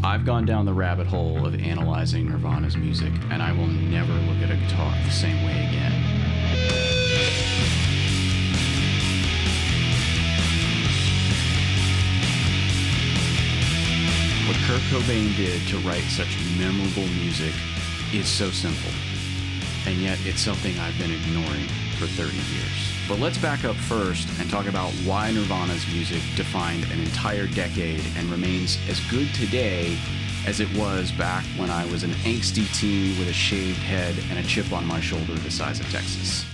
I've gone down the rabbit hole of analyzing Nirvana's music, and I will never look at a guitar the same way again. What Kurt Cobain did to write such memorable music is so simple, and yet it's something I've been ignoring for 30 years. But let's back up first and talk about why Nirvana's music defined an entire decade and remains as good today as it was back when I was an angsty teen with a shaved head and a chip on my shoulder the size of Texas.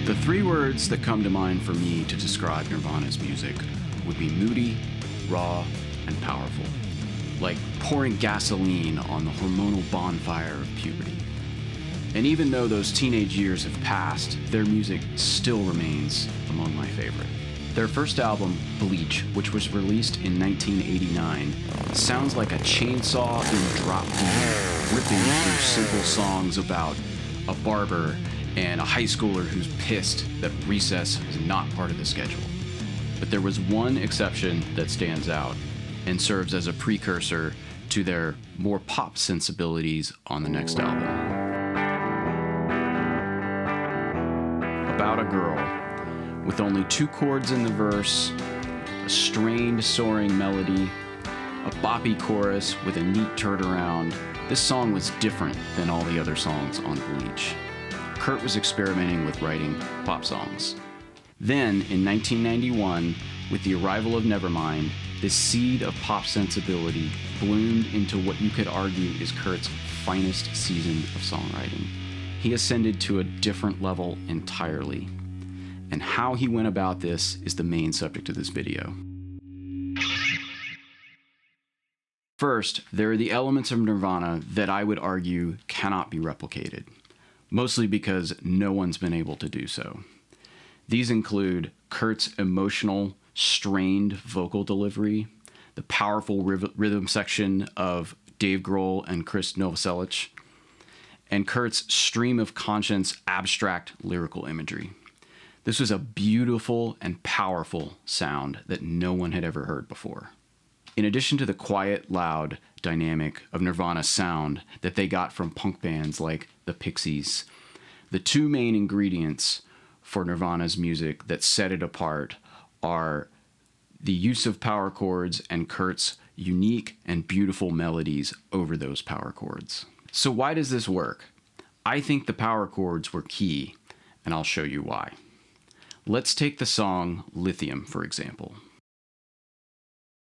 The three words that come to mind for me to describe Nirvana's music would be moody, raw, and powerful, like pouring gasoline on the hormonal bonfire of puberty. And even though those teenage years have passed, their music still remains among my favorite. Their first album, Bleach, which was released in 1989, sounds like a chainsaw in drop D, ripping through simple songs about a barber and a high schooler who's pissed that recess is not part of the schedule. But there was one exception that stands out and serves as a precursor to their more pop sensibilities on the next album. About a girl, with only 2 chords in the verse, a strained, soaring melody, a boppy chorus with a neat turnaround. This song was different than all the other songs on Bleach. Kurt was experimenting with writing pop songs. Then, in 1991, with the arrival of Nevermind, this seed of pop sensibility bloomed into what you could argue is Kurt's finest season of songwriting. He ascended to a different level entirely. And how he went about this is the main subject of this video. First, there are the elements of Nirvana that I would argue cannot be replicated, mostly because no one's been able to do so. These include Kurt's emotional, strained vocal delivery, the powerful rhythm section of Dave Grohl and Chris Novoselic, and Kurt's stream of conscience, abstract lyrical imagery. This was a beautiful and powerful sound that no one had ever heard before. In addition to the quiet, loud dynamic of Nirvana's sound that they got from punk bands like the Pixies, the two main ingredients for Nirvana's music that set it apart are the use of power chords and Kurt's unique and beautiful melodies over those power chords. So why does this work? I think the power chords were key, and I'll show you why. Let's take the song Lithium, for example.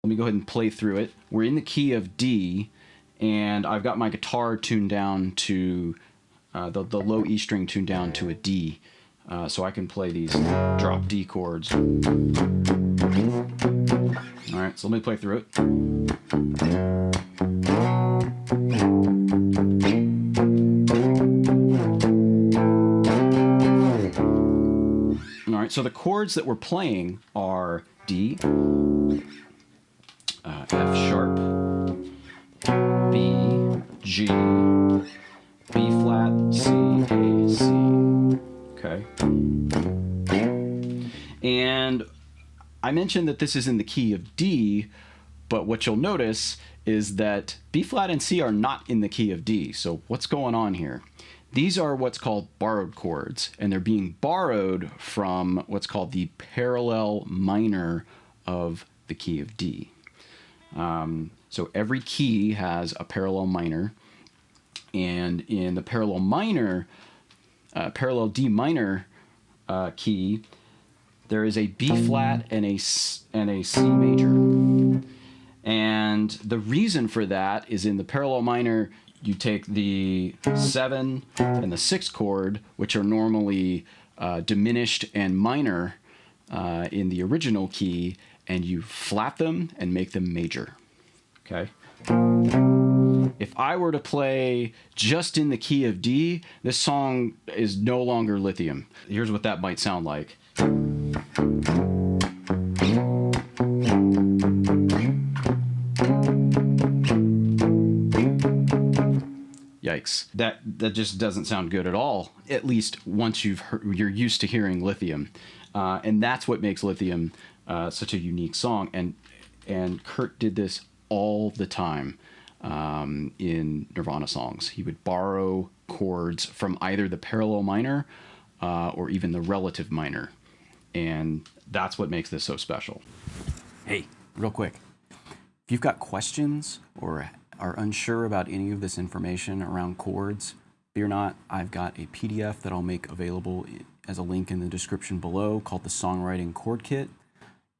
Let me go ahead and play through it. We're in the key of D, and I've got my guitar tuned down to the low E string tuned down to a D, so I can play these drop D chords. All right, so let me play through it. All right, so the chords that we're playing are D, F sharp, B, G, B flat, C, A, C. Okay. And I mentioned that this is in the key of D, but what you'll notice is that B flat and C are not in the key of D. So what's going on here? These are what's called borrowed chords, and they're being borrowed from what's called the parallel minor of the key of D. So every key has a parallel minor, and in the parallel D minor key, there is a B flat and a C major. And the reason for that is in the parallel minor, you take the 7 and the 6 chord, which are normally diminished and minor in the original key, and you flat them and make them major. Okay? If I were to play just in the key of D, this song is no longer Lithium. Here's what that might sound like. Yikes. That just doesn't sound good at all, at least once you're used to hearing Lithium. And that's what makes Lithium such a unique song. And and Kurt did this all the time in Nirvana songs. He would borrow chords from either the parallel minor or even the relative minor, and that's what makes this so special. Hey, real quick, if you've got questions or are unsure about any of this information around chords, fear not, I've got a PDF that I'll make available as a link in the description below called the Songwriting Chord Kit.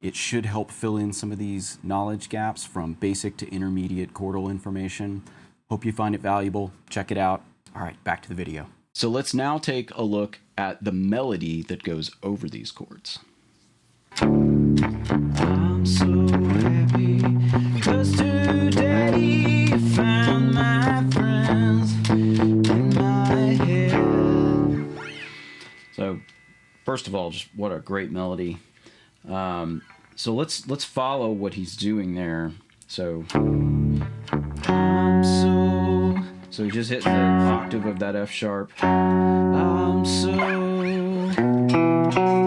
It should help fill in some of these knowledge gaps from basic to intermediate chordal information. Hope you find it valuable. Check it out. All right, back to the video. So let's now take a look at the melody that goes over these chords. I'm so happy because today I found my friends in my head. So first of all, just what a great melody. So let's follow what he's doing there. So he just hit the octave of that F sharp. I'm so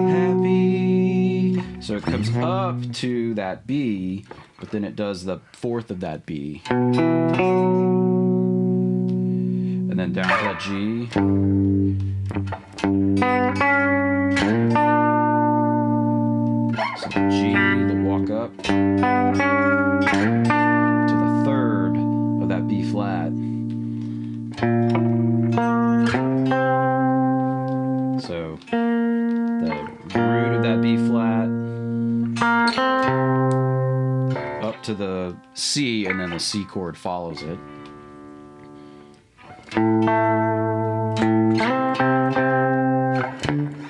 happy. So it comes up to that B, but then it does the fourth of that B. And then down to that G. So the G, the walk up to the third of that B flat. So the root of that B flat up to the C, and then the C chord follows it.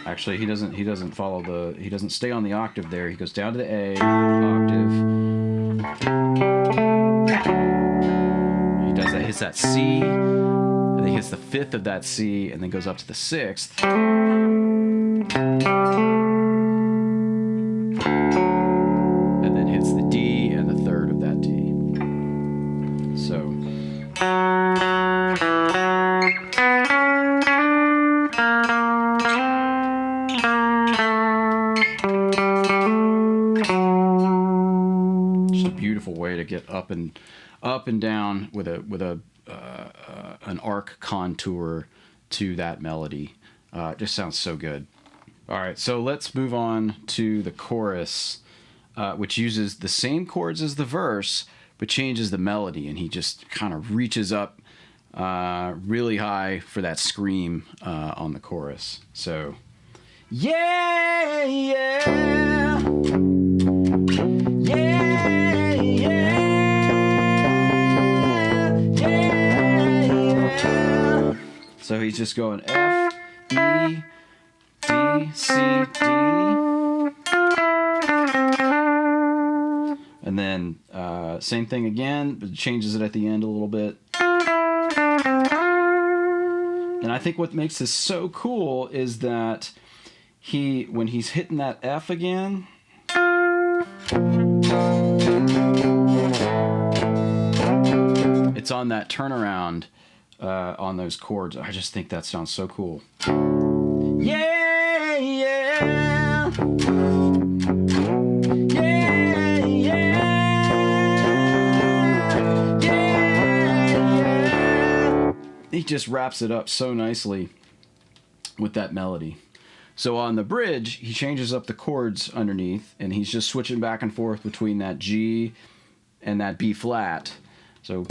Actually, he doesn't follow he doesn't stay on the octave there. He goes down to the A octave. He does that, hits that C, and then he hits the fifth of that C, and then goes up to the sixth. And then hits the D and the third of that D. So way to get up and down with an arc contour to that melody. It just sounds so good. All right, so let's move on to the chorus, which uses the same chords as the verse but changes the melody, and he just kind of reaches up really high for that scream on the chorus. So yeah, yeah, yeah. So he's just going F, E, B, C, D. And then same thing again, but changes it at the end a little bit. And I think what makes this so cool is that when he's hitting that F again, it's on that turnaround on those chords. I just think that sounds so cool. Yeah, yeah. Yeah, yeah. Yeah. He just wraps it up so nicely with that melody. So on the bridge, he changes up the chords underneath, and he's just switching back and forth between that G and that B flat. So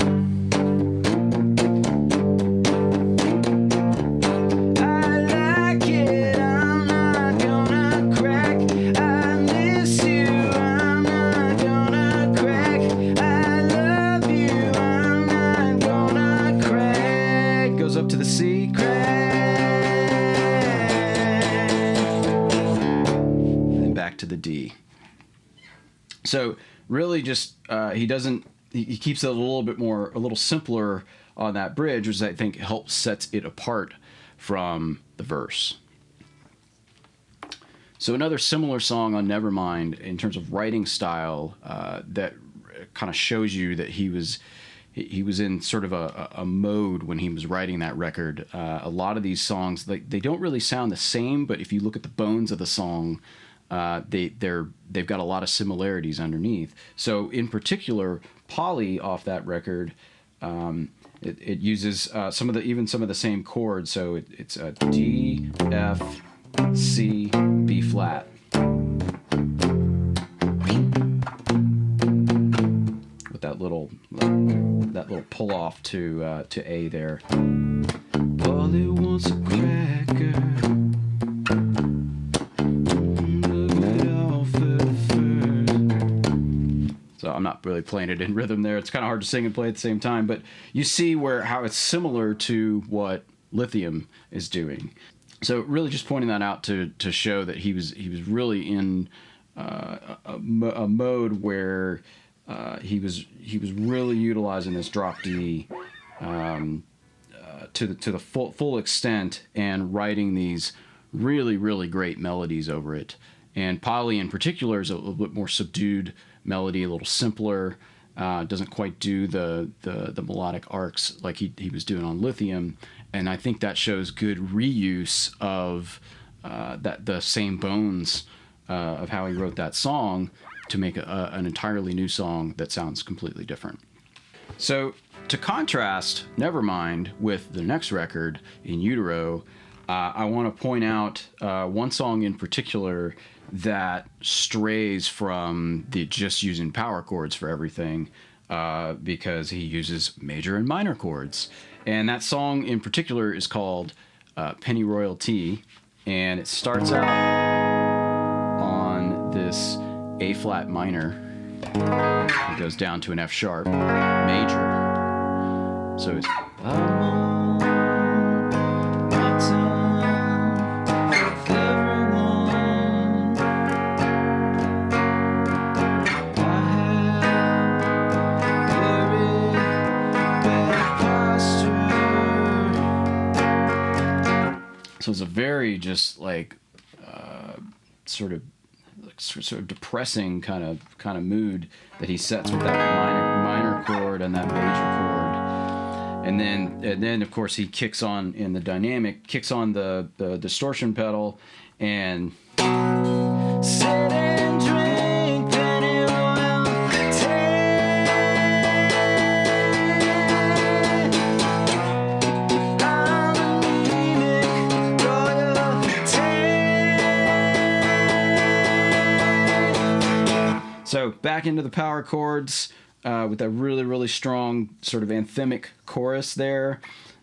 up to the C, crack, and then back to the D. So really just he keeps it a little simpler on that bridge, which I think helps sets it apart from the verse. So another similar song on Nevermind in terms of writing style that kind of shows you that he was in sort of a mode when he was writing that record. A lot of these songs, they don't really sound the same, but if you look at the bones of the song, they've got a lot of similarities underneath. So in particular, Polly off that record, it uses some of the same chords. So it's a D, F, C, B flat. With that little pull off to A there. Polly wants a cracker. So I'm not really playing it in rhythm there. It's kind of hard to sing and play at the same time, but you see how it's similar to what Lithium is doing. So really just pointing that out to show that he was really in a mode where he was really utilizing this drop D to the full extent and writing these really, really great melodies over it. And Polly in particular is a little bit more subdued melody, a little simpler, doesn't quite do the melodic arcs like he was doing on Lithium. And I think that shows good reuse of the same bones of how he wrote that song to make an entirely new song that sounds completely different. So to contrast Nevermind with the next record in Utero, I want to point out one song in particular that strays from the just using power chords for everything, because he uses major and minor chords. And that song in particular is called Pennyroyal Tea, and it starts out on this A flat minor. It goes down to an F sharp major. So it's So it's a very just like sort of depressing kind of mood that he sets with that minor chord and that major chord, and then of course he kicks on in the dynamic, kicks on the distortion pedal, and sit and drink pennyroyal tea. I'm anemic royalty. So back into the power chords with that really, really strong sort of anthemic chorus there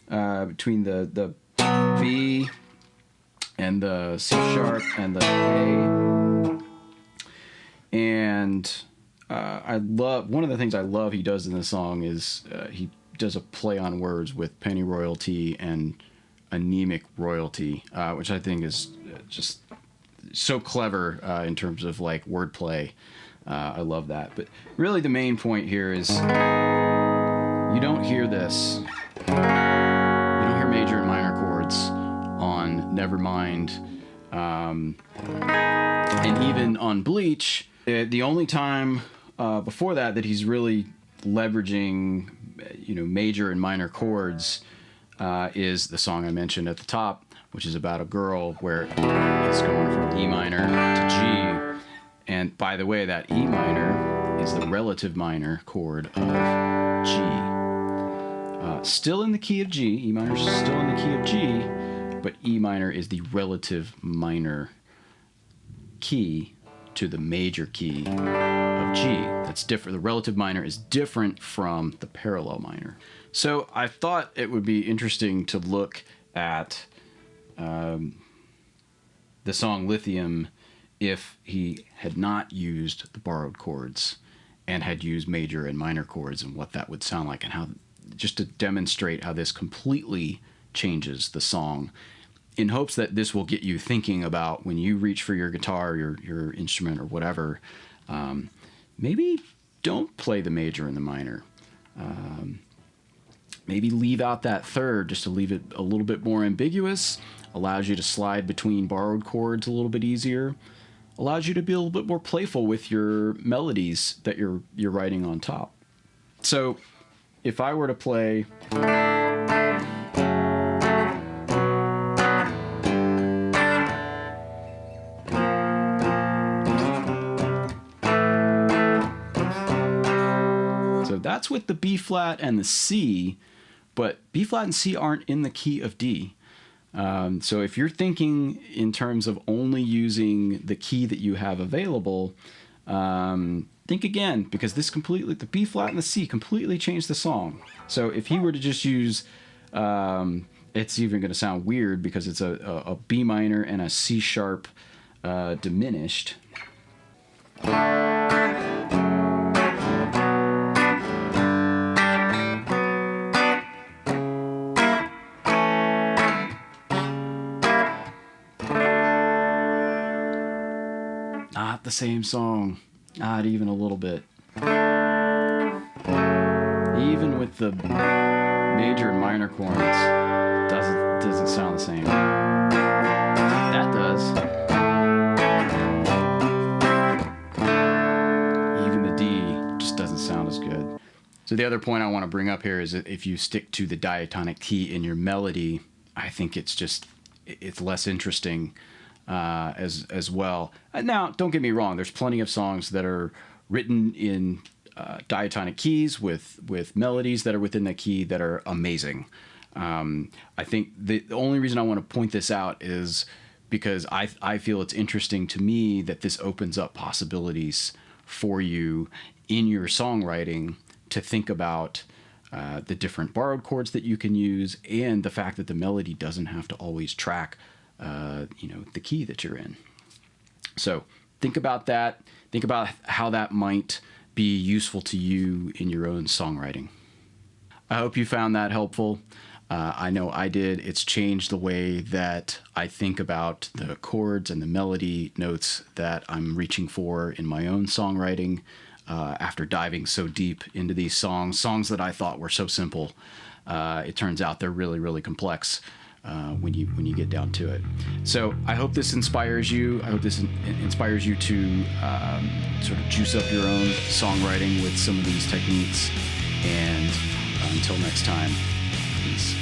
between the B and the C sharp and the A. And I love, one of the things I love he does in this song is he does a play on words with pennyroyal tea and anemic royalty, which I think is just so clever in terms of like wordplay. I love that. But really the main point here is you don't hear this. You don't hear major and minor chords on Nevermind. And even on Bleach, the only time before that he's really leveraging major and minor chords is the song I mentioned at the top, which is about a girl where it's going from E minor to G. And by the way, that E minor is the relative minor chord of G. Still in the key of G. E minor is still in the key of G, but E minor is the relative minor key to the major key of G. That's different. The relative minor is different from the parallel minor. So I thought it would be interesting to look at the song Lithium if he had not used the borrowed chords and had used major and minor chords, and what that would sound like, and how, just to demonstrate how this completely changes the song, in hopes that this will get you thinking about when you reach for your guitar, your instrument, or whatever, maybe don't play the major and the minor. Maybe leave out that third just to leave it a little bit more ambiguous, allows you to slide between borrowed chords a little bit easier, allows you to be a little bit more playful with your melodies that you're writing on top. So if I were to play So that's with the B flat and the C, but B flat and C aren't in the key of D. So if you're thinking in terms of only using the key that you have available, think again, because the B flat and the C completely changed the song. So if he were to just use, it's even going to sound weird because it's a B minor and a C sharp diminished. Not the same song, not even a little bit. Even with the major and minor chords, doesn't sound the same. That does. Even the D just doesn't sound as good. So the other point I want to bring up here is that if you stick to the diatonic key in your melody, I think it's less interesting as well. Now, don't get me wrong. There's plenty of songs that are written in diatonic keys with melodies that are within that key that are amazing. I think the only reason I want to point this out is because I feel it's interesting to me that this opens up possibilities for you in your songwriting to think about the different borrowed chords that you can use, and the fact that the melody doesn't have to always track the key that you're in. So think about that. Think about how that might be useful to you in your own songwriting. I hope you found that helpful. I know I did. It's changed the way that I think about the chords and the melody notes that I'm reaching for in my own songwriting after diving so deep into these songs that I thought were so simple. It turns out they're really, really complex when you get down to it. So I hope this inspires you. I hope this inspires you to sort of juice up your own songwriting with some of these techniques. And until next time, peace.